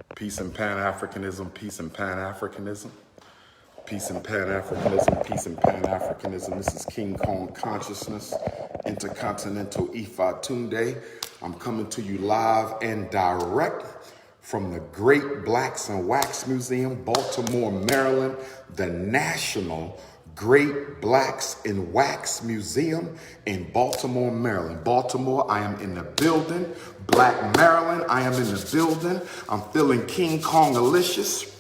Peace and Pan-Africanism, peace and Pan-Africanism. Peace and Pan-Africanism, peace and Pan-Africanism. This is King Kong Consciousness, Intercontinental Ifatunde. I'm coming to you live and direct from the Great Blacks and Wax Museum, Baltimore, Maryland, the National Great Blacks and Wax Museum in Baltimore, Maryland. Baltimore, I am in the building. Black Maryland, I am in the building. I'm feeling King Kong-alicious.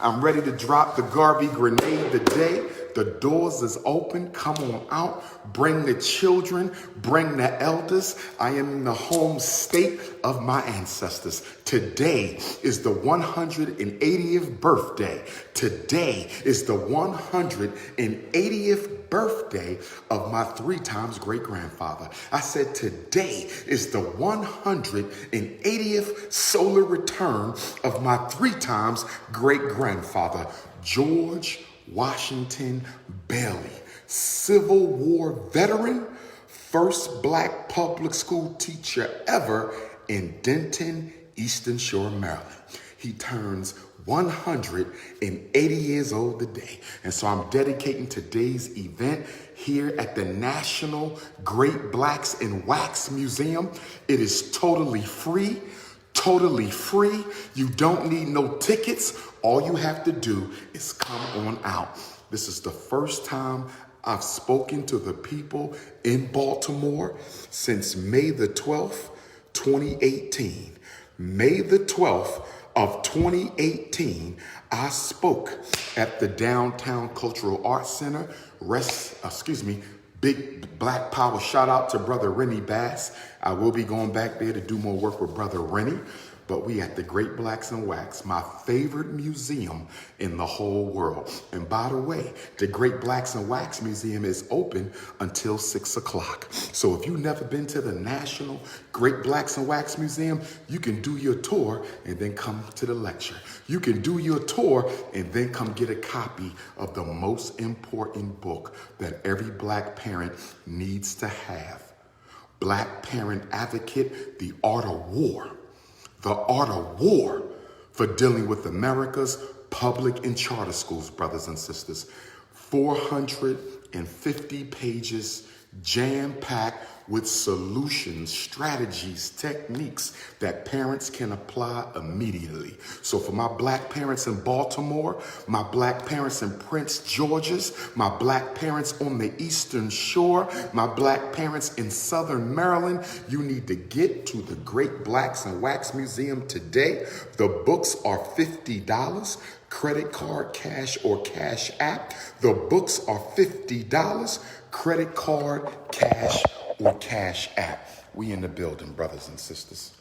I'm ready to drop the Garvey grenade today. The doors is open. Come on out. Bring the children. Bring the elders. I am in the home state of my ancestors. Today is the 180th birthday. Today is the 180th birthday of my 3 times great-grandfather. I said today is the 180th solar return of my 3 times great-grandfather, George Washington Bailey, Civil War veteran, first black public school teacher ever in Denton, Eastern Shore, Maryland. He turns 180 years old today. And so I'm dedicating today's event here at the National Great Blacks and Wax Museum. It is totally free. Totally free. You don't need no tickets. All you have to do is come on out. This is the first time I've spoken to the people in Baltimore since May the 12th, 2018. May the 12th of 2018, I spoke at the Downtown Cultural Arts Center. Big Black Power shout out to Brother Rennie Bass. I will be going back there to do more work with Brother Rennie. But we at the Great Blacks and Wax, my favorite museum in the whole world. And by the way, the Great Blacks and Wax Museum is open until 6 o'clock. So if you've never been to the National Great Blacks and Wax Museum, you can do your tour and then come to the lecture. You can do your tour and then come get a copy of the most important book that every black parent needs to have. Black Parent Advocate, The Art of War. The Art of War for dealing with America's public and charter schools, brothers and sisters. 450 pages, jam-packed with solutions, strategies, techniques that parents can apply immediately. So for my black parents in Baltimore, my black parents in Prince George's, my black parents on the Eastern Shore, my black parents in Southern Maryland, you need to get to the Great Blacks and Wax Museum today. The books are $50. Credit card, cash, or cash app. The books are $50. Credit card, cash, or cash app. We in the building, brothers and sisters.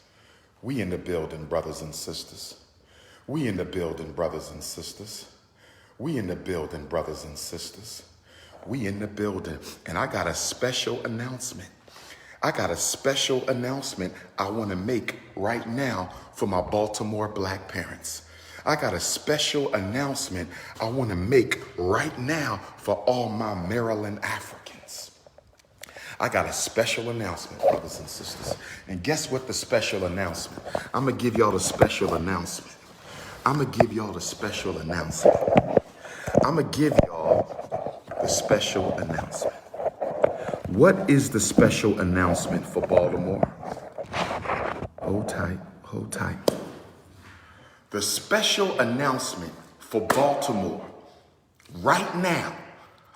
We in the building, brothers and sisters. We in the building, brothers and sisters. We in the building, brothers and sisters. We in the building. And I got a special announcement. I got a special announcement I want to make right now for my Baltimore black parents. I got a special announcement I want to make right now for all my Maryland Africans. I got a special announcement, brothers and sisters. And guess what the special announcement? I'm going to give y'all the special announcement. I'm going to give y'all the special announcement. I'm going to give y'all the special announcement. What is the special announcement for Baltimore? Hold tight, hold tight. The special announcement for Baltimore, right now,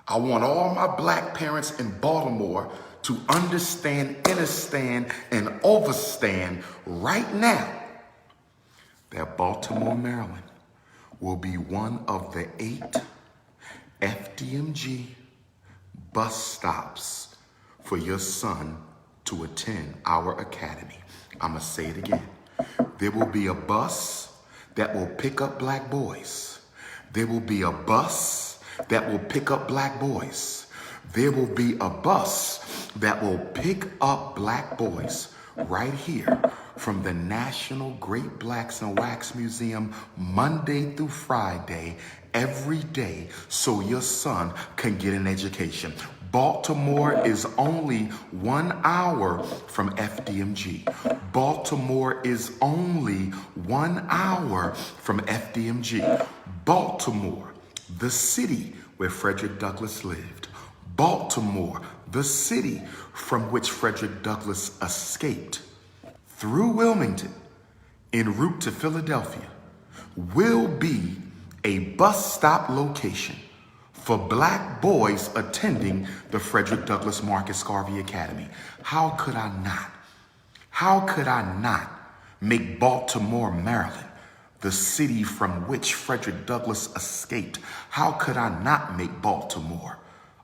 I want all my black parents in Baltimore to understand, understand, and overstand right now that Baltimore, Maryland will be one of the 8 FDMG bus stops for your son to attend our academy. I'm going to say it again. There will be a bus that will pick up black boys. There will be a bus that will pick up black boys. There will be a bus that will pick up black boys right here from the National Great Blacks and Wax Museum Monday through Friday, every day, so your son can get an education. Baltimore is only 1 hour from FDMG. Baltimore is only 1 hour from FDMG. Baltimore, the city where Frederick Douglass lived. Baltimore, the city from which Frederick Douglass escaped, through Wilmington, en route to Philadelphia, will be a bus stop location for black boys attending the Frederick Douglass Marcus Garvey Academy. How could I not make Baltimore, Maryland, the city from which Frederick Douglass escaped? How could I not make Baltimore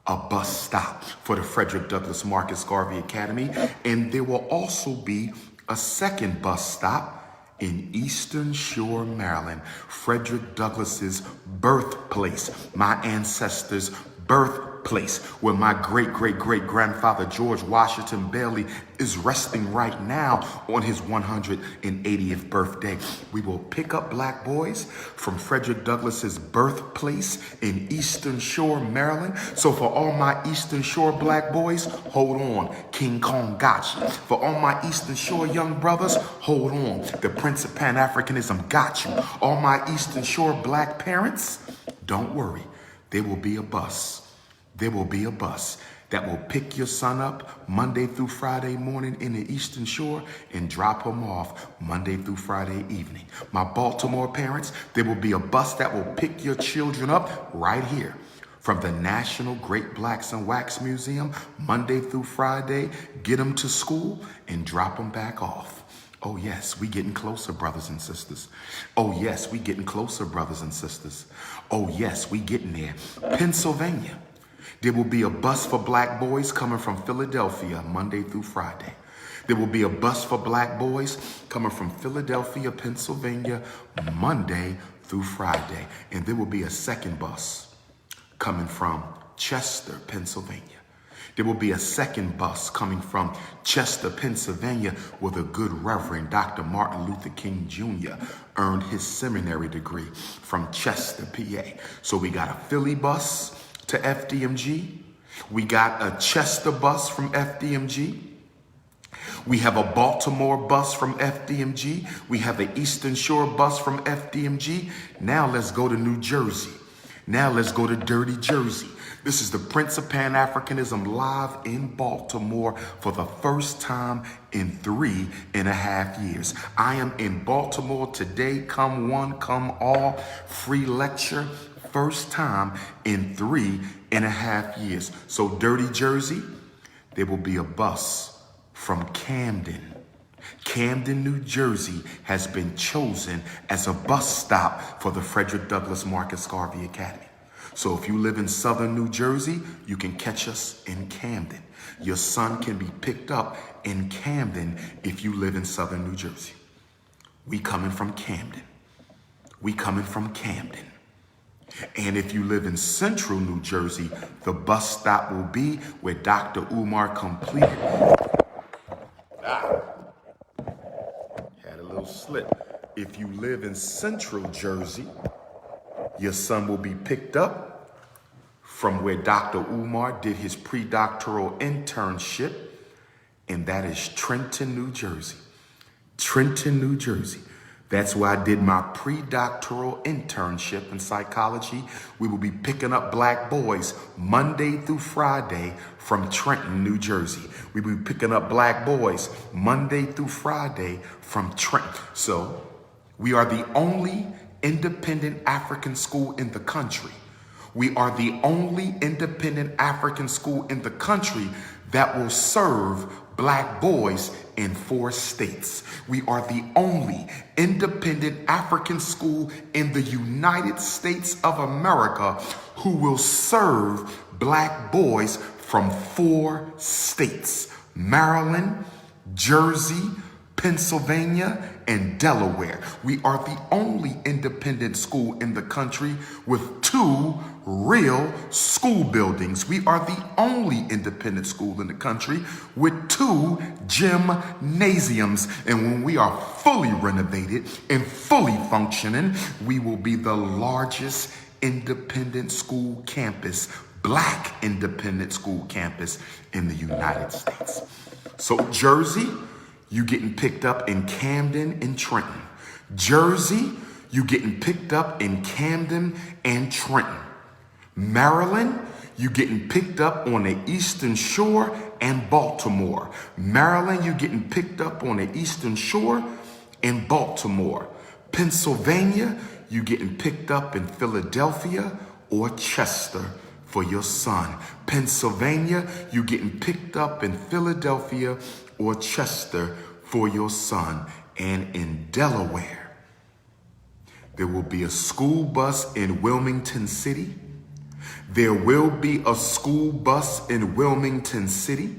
a bus stop for the Frederick Douglass Marcus Garvey Academy? And there will also be a second bus stop in Eastern Shore, Maryland, Frederick Douglass's birthplace, my ancestors' birthplace, where my great-great-great-grandfather George Washington Bailey is resting right now on his 180th birthday. We will pick up black boys from Frederick Douglass's birthplace in Eastern Shore, Maryland. So for all my Eastern Shore black boys, hold on, King Kong got you. For all my Eastern Shore young brothers, hold on, the Prince of Pan-Africanism got you. All my Eastern Shore black parents, don't worry, there will be a bus. There will be a bus that will pick your son up Monday through Friday morning in the Eastern Shore and drop him off Monday through Friday evening. My Baltimore parents, there will be a bus that will pick your children up right here from the National Great Blacks and Wax Museum Monday through Friday, get them to school and drop them back off. Oh yes, we getting closer, brothers and sisters. Oh yes, we getting closer, brothers and sisters. Oh yes, we getting there. Pennsylvania. There will be a bus for black boys coming from Philadelphia Monday through Friday. There will be a bus for black boys coming from Philadelphia, Pennsylvania, Monday through Friday. And there will be a second bus coming from Chester, Pennsylvania. There will be a second bus coming from Chester, Pennsylvania, where the good Reverend Dr. Martin Luther King Jr. earned his seminary degree from Chester, PA. So we got a Philly bus to FDMG. We got a Chester bus from FDMG. We have a Baltimore bus from FDMG. We have an Eastern Shore bus from FDMG. Now let's go to New Jersey. Now let's go to Dirty Jersey. This is the Prince of Pan-Africanism live in Baltimore for the first time in 3.5 years. I am in Baltimore today. Come one, come all. Free lecture. First time in 3.5 years. So Dirty Jersey, there will be a bus from Camden. Camden, New Jersey has been chosen as a bus stop for the Frederick Douglass Marcus Garvey Academy. So if you live in southern New Jersey, you can catch us in Camden. Your son can be picked up in Camden if you live in southern New Jersey. We coming from Camden. We coming from Camden. And if you live in central New Jersey, the bus stop will be where Dr.Umar completed. Had a little slip. If you live in central Jersey, your son will be picked up from where Dr. Umar did his pre-doctoral internship, and that is Trenton, New Jersey. Trenton, New Jersey. That's where I did my pre-doctoral internship in psychology. We will be picking up black boys Monday through Friday from Trenton, New Jersey. We will be picking up black boys Monday through Friday from Trenton. So we are the only independent African school in the country. We are the only independent African school in the country that will serve black boys in 4 states. We are the only independent African school in the United States of America who will serve black boys from 4 states: Maryland, Jersey, Pennsylvania, and Delaware. We are the only independent school in the country with 2 real school buildings. We are the only independent school in the country with 2 gymnasiums. And when we are fully renovated and fully functioning, we will be the largest independent school campus Black independent school campus in the United States. So Jersey, you getting picked up in Camden and Trenton. Jersey, you getting picked up in Camden and Trenton. Maryland, you getting picked up on the Eastern Shore and Baltimore. Maryland, you getting picked up on the Eastern Shore and Baltimore. Pennsylvania, you getting picked up in Philadelphia or Chester for your son. Pennsylvania, you getting picked up in Philadelphia or Chester for your son. And in Delaware, there will be a school bus in Wilmington City. There will be a school bus in Wilmington City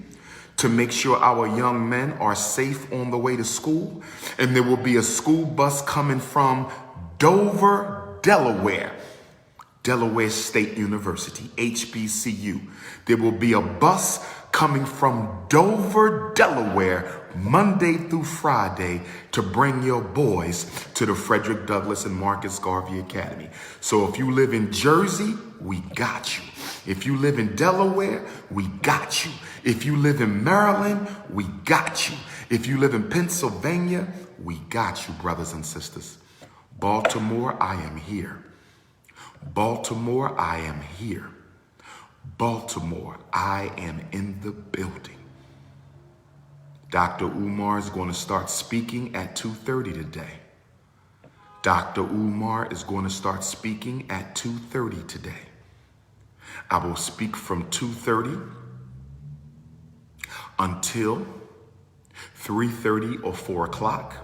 to make sure our young men are safe on the way to school. And there will be a school bus coming from Dover, Delaware, Delaware State University, HBCU. There will be a bus coming from Dover, Delaware, Monday through Friday to bring your boys to the Frederick Douglass and Marcus Garvey Academy. So if you live in Jersey, we got you. If you live in Delaware, we got you. If you live in Maryland, we got you. If you live in Pennsylvania, we got you, brothers and sisters. Baltimore, I am here. Baltimore, I am here. Baltimore, I am in the building. Dr. Umar is going to start speaking at 2:30 today. Dr. Umar is going to start speaking at 2:30 today. I will speak from 2:30 until 3:30 or 4 o'clock.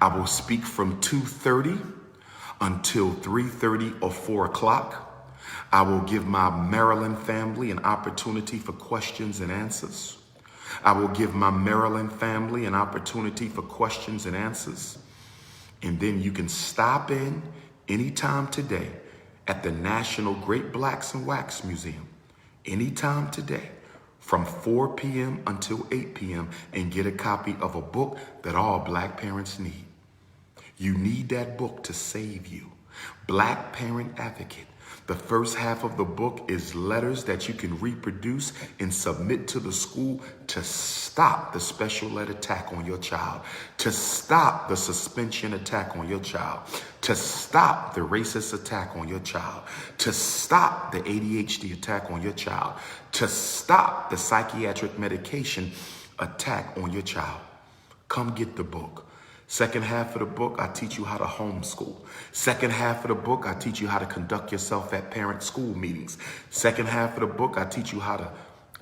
I will speak from 2:30 until 3:30 or 4 o'clock. I will give my Maryland family an opportunity for questions and answers. I will give my Maryland family an opportunity for questions and answers. And then you can stop in anytime today at the National Great Blacks and Wax Museum, anytime today from 4 p.m. until 8 p.m. and get a copy of a book that all Black parents need. You need that book to save you. Black Parent Advocate. The first half of the book is letters that you can reproduce and submit to the school to stop the special ed attack on your child, to stop the suspension attack on your child, to stop the racist attack on your child, to stop the ADHD attack on your child, to stop the psychiatric medication attack on your child. Come get the book. Second half of the book, I teach you how to homeschool. Second half of the book, I teach you how to conduct yourself at parent school meetings. Second half of the book, I teach you how to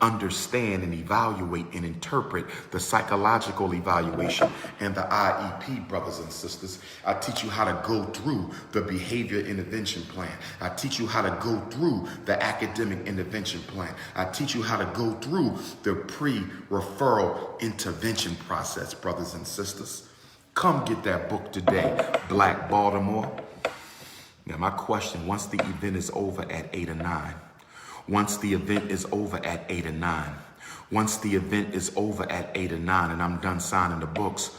understand and evaluate and interpret the psychological evaluation and the IEP, brothers and sisters. I teach you how to go through the behavior intervention plan. I teach you how to go through the academic intervention plan. I teach you how to go through the pre-referral intervention process, brothers and sisters. Come get that book today, Black Baltimore. Now my question, once the event is over at 8 or 9, once the event is over at 8 or 9, once the event is over at 8 or 9 and I'm done signing the books,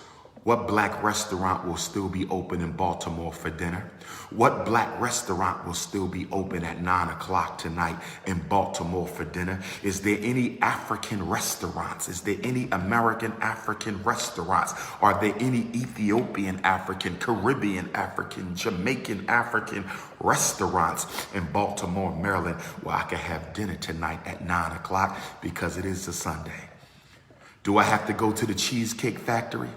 what Black restaurant will still be open in Baltimore for dinner? What Black restaurant will still be open at 9 o'clock tonight in Baltimore for dinner? Is there any African restaurants? Is there any American African restaurants? Are there any Ethiopian African, Caribbean African, Jamaican African restaurants in Baltimore, Maryland, where I can have dinner tonight at 9 o'clock because it is a Sunday? Do I have to go to the Cheesecake Factory?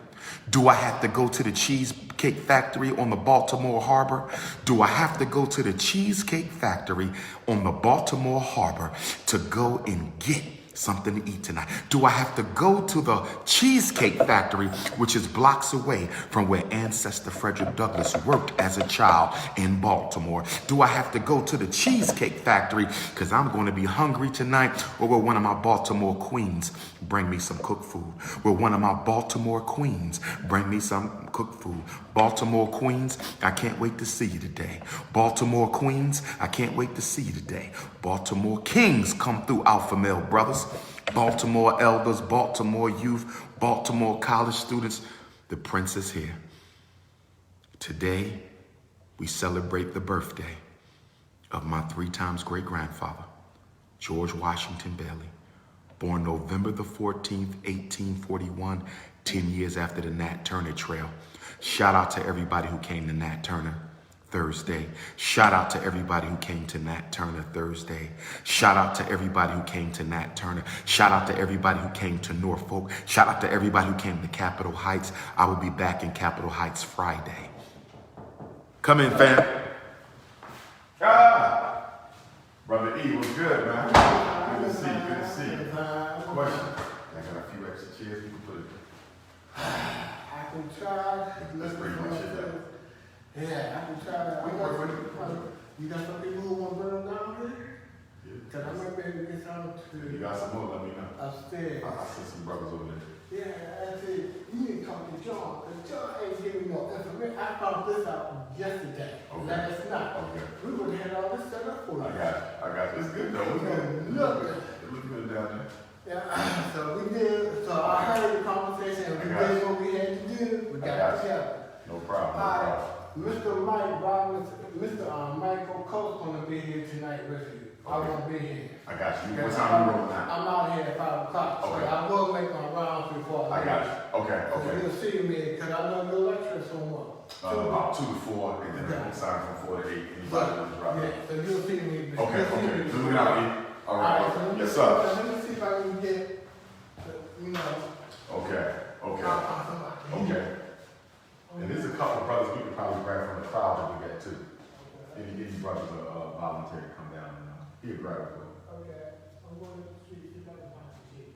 Do I have to go to the Cheesecake Factory on the Baltimore Harbor? Do I have to go to the Cheesecake Factory on the Baltimore Harbor to go and get something to eat tonight? Do I have to go to the Cheesecake Factory, which is blocks away from where ancestor Frederick Douglass worked as a child in Baltimore? Do I have to go to the Cheesecake Factory because I'm going to be hungry tonight? Or will one of my Baltimore queens bring me some cooked food? Will one of my Baltimore queens bring me some cooked food? Baltimore queens, I can't wait to see you today. Baltimore queens, I can't wait to see you today. Baltimore kings, come through, alpha male brothers. Baltimore elders, Baltimore youth, Baltimore college students. The prince is here. Today, we celebrate the birthday of my 3 times great grandfather, George Washington Bailey, born November the 14th, 1841, 10 years after the Nat Turner Trail. Shout out to everybody who came to Nat Turner Thursday. Shout out to everybody who came to Nat Turner Thursday. Shout out to everybody who came to Nat Turner. Shout out to everybody who came to Norfolk. Shout out to everybody who came to Capitol Heights. I will be back in Capitol Heights Friday. Come in, fam. Brother E, was good, man. Good to see you. Good to see you. Question. I got a few extra chairs. You can put it. I can try. Let's bring my shit down. Yeah, I can try. You got something you want to burn down here? Yeah. Because I might be able to get some to. You got some more? Let me know. Upstairs. I see some brothers over there. Yeah, I said, you need to talk to John, because John ain't giving no information. I found this out yesterday, last night. Okay. We would have had all this set up for you. I got it. It's good though. It's good. It looks good down there. Yeah, so we did, so I heard the conversation, and we did what we had to do. We got it together. No problem. All right, Mr. Mike Roberts, Mr. Michael Coates gonna be here tonight with you. I want to be here. I got you. What time you rolling now? I'm out here at 5 o'clock, so I will make my rounds before I leave. I got you. Okay. So you'll see me, because I know your lecture from what? About 2 to 4, and then sign from 4 to 8. Anybody want to drop Yeah, so you'll see me. Okay. So look out, E. All right. Yes, sir. Let me see if I can get, Okay. Okay. And there's a couple of brothers we could probably grab from the crowd that we got too. Any brothers are voluntary to come down and he'll grab it. Okay. I'm going to see if I can find the kid.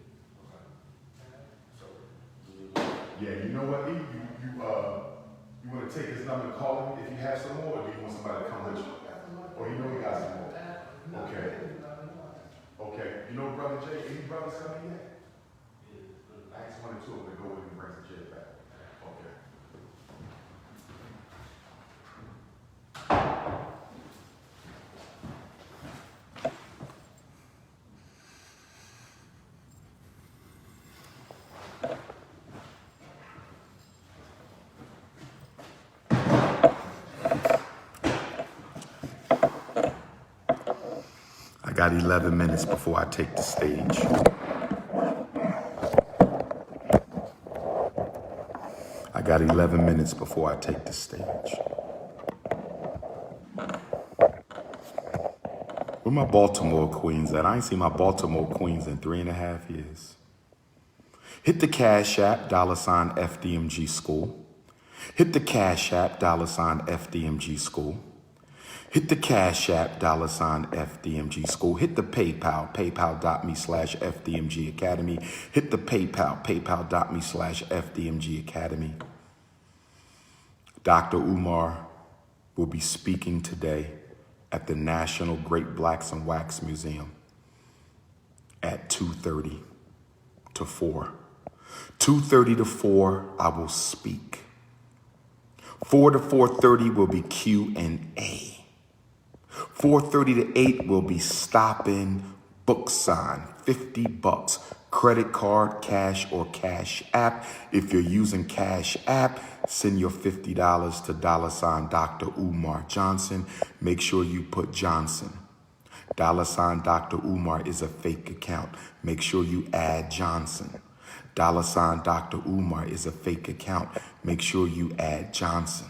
Yeah, you know what, E? You want to take his number and call him if you have some more, or do you want somebody to come with you? Or you know he got some more? Okay. Okay. You know Brother Jay, any brothers coming yet? I asked 1 or 2 of them to go with and bring the chair back. Okay. I got 11 minutes before I take the stage. I got 11 minutes before I take the stage. Where my Baltimore queens at? I ain't seen my Baltimore queens in 3.5 years. Hit the Cash App, $ FDMG School. Hit the Cash App, $ FDMG School. Hit the Cash App, $ FDMG School. Hit the PayPal, paypal.me/FDMG Academy. Hit the PayPal, paypal.me/FDMG Academy. Dr. Umar will be speaking today at the National Great Blacks and Wax Museum at 2:30 to 4. 2:30 to 4, I will speak. 4 to 4:30 will be Q&A. 4:30 to 8 will be stopping book sign, $50, credit card, cash, or Cash App. If you're using Cash App, send your $50 to $ Dr.UmarJohnson. Make sure you put Johnson. $ Dr.Umar is a fake account. Make sure you add Johnson. $ Dr.Umar is a fake account. Make sure you add Johnson.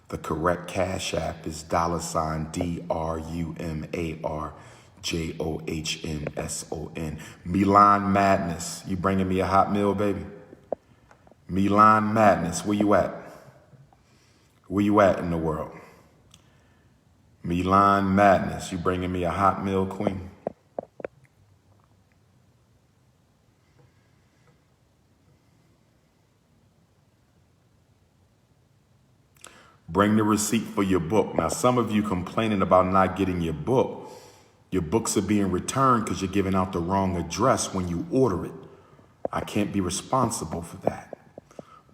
The correct Cash App is $ DrUmarJohnson. Milan Madness. You bringing me a hot meal, baby? Milan Madness. Where you at? Where you at in the world? Milan Madness. You bringing me a hot meal, queen? Bring the receipt for your book. Now, some of you complaining about not getting your book. Your books are being returned because you're giving out the wrong address when you order it. I can't be responsible for that.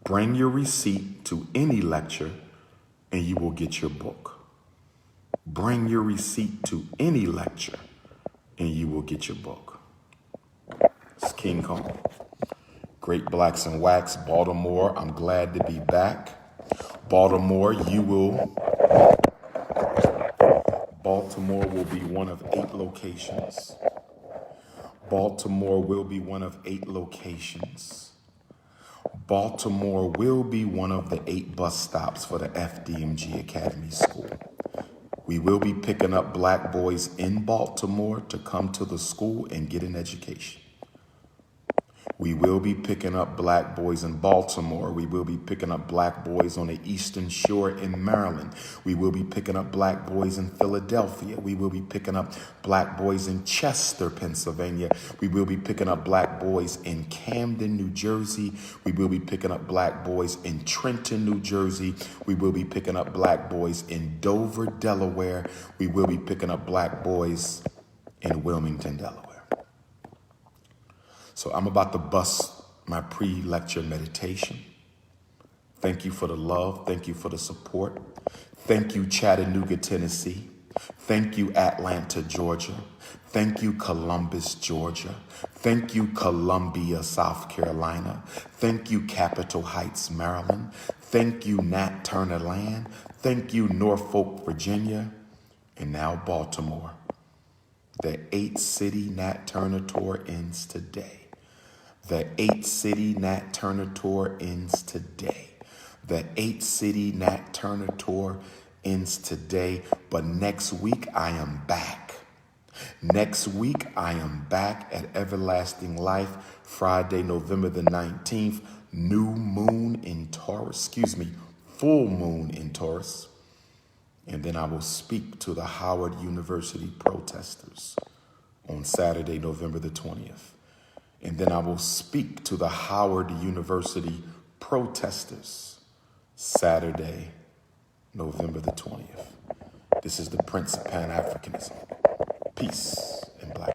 Bring your receipt to any lecture and you will get your book. Bring your receipt to any lecture and you will get your book. It's King Kong. Great Blacks and Wax, Baltimore. I'm glad to be back. Baltimore will be one of 8 locations Baltimore will be one of 8 locations. Baltimore will be one of the 8 bus stops for the FDMG Academy School. We will be picking up black boys in Baltimore to come to the school and get an education. We will be picking up black boys in Baltimore. We will be picking up black boys on the Eastern Shore in Maryland. We will be picking up black boys in Philadelphia. We will be picking up black boys in Chester, Pennsylvania. We will be picking up black boys in Camden, New Jersey. We will be picking up black boys in Trenton, New Jersey. We will be picking up black boys in Dover, Delaware. We will be picking up black boys in Wilmington, Delaware. So I'm about to bust my pre-lecture meditation. Thank you for the love. Thank you for the support. Thank you, Chattanooga, Tennessee. Thank you, Atlanta, Georgia. Thank you, Columbus, Georgia. Thank you, Columbia, South Carolina. Thank you, Capitol Heights, Maryland. Thank you, Nat Turner Land. Thank you, Norfolk, Virginia. And now Baltimore. The 8-city Nat Turner Tour ends today. The 8-city Nat Turner Tour ends today. The 8-city Nat Turner Tour ends today. But next week, I am back. Next week, I am back at Everlasting Life, Friday, November the 19th, full moon in Taurus. And then I will speak to the Howard University protesters on Saturday, November the 20th. And then I will speak to the Howard University protesters Saturday, November the 20th. This is the Prince of Pan-Africanism. Peace and black.